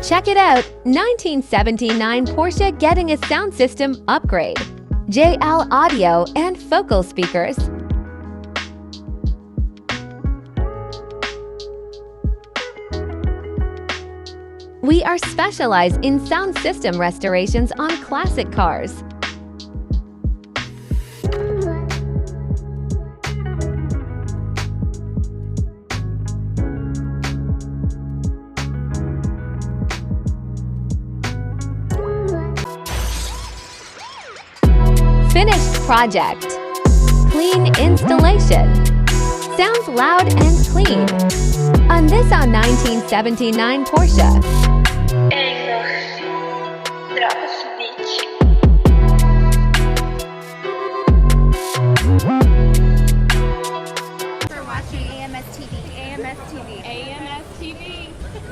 Check it out, 1979 Porsche getting a sound system upgrade. JL audio and focal speakers. We are specialized in sound system restorations on classic cars. Finished project. Clean installation. Sounds loud and clean. On this 1979 Porsche. For watching AMS TV. AMS TV. AMS TV.